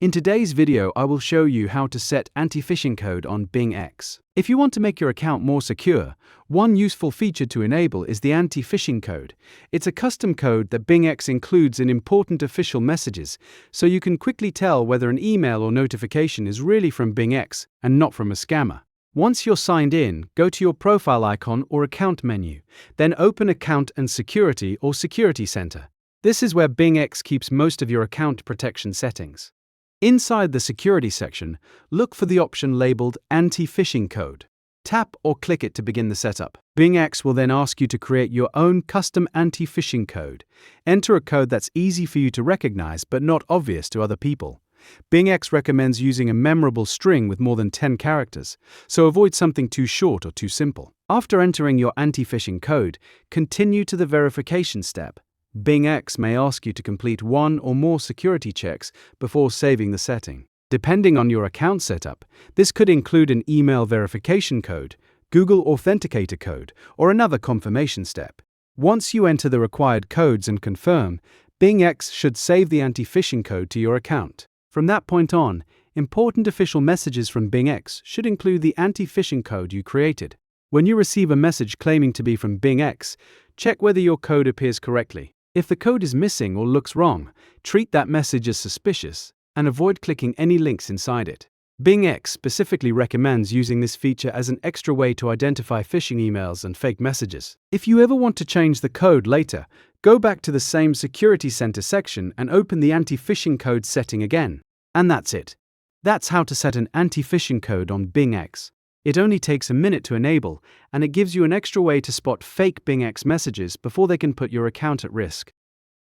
In today's video, I will show you how to set anti-phishing code on BingX. If you want to make your account more secure, one useful feature to enable is the anti-phishing code. It's a custom code that BingX includes in important official messages, so you can quickly tell whether an email or notification is really from BingX and not from a scammer. Once you're signed in, go to your profile icon or account menu, then open Account and Security or Security Center. This is where BingX keeps most of your account protection settings. Inside the Security section, look for the option labeled Anti-Phishing Code. Tap or click it to begin the setup. BingX will then ask you to create your own custom anti-phishing code. Enter a code that's easy for you to recognize but not obvious to other people. BingX recommends using a memorable string with more than 10 characters, so avoid something too short or too simple. After entering your anti-phishing code, continue to the verification step. BingX may ask you to complete one or more security checks before saving the setting. Depending on your account setup, this could include an email verification code, Google Authenticator code, or another confirmation step. Once you enter the required codes and confirm, BingX should save the anti-phishing code to your account. From that point on, important official messages from BingX should include the anti-phishing code you created. When you receive a message claiming to be from BingX, check whether your code appears correctly. If the code is missing or looks wrong, treat that message as suspicious and avoid clicking any links inside it. BingX specifically recommends using this feature as an extra way to identify phishing emails and fake messages. If you ever want to change the code later, go back to the same Security Center section and open the anti-phishing code setting again. And that's it. That's how to set an anti-phishing code on BingX. It only takes a minute to enable, and it gives you an extra way to spot fake BingX messages before they can put your account at risk.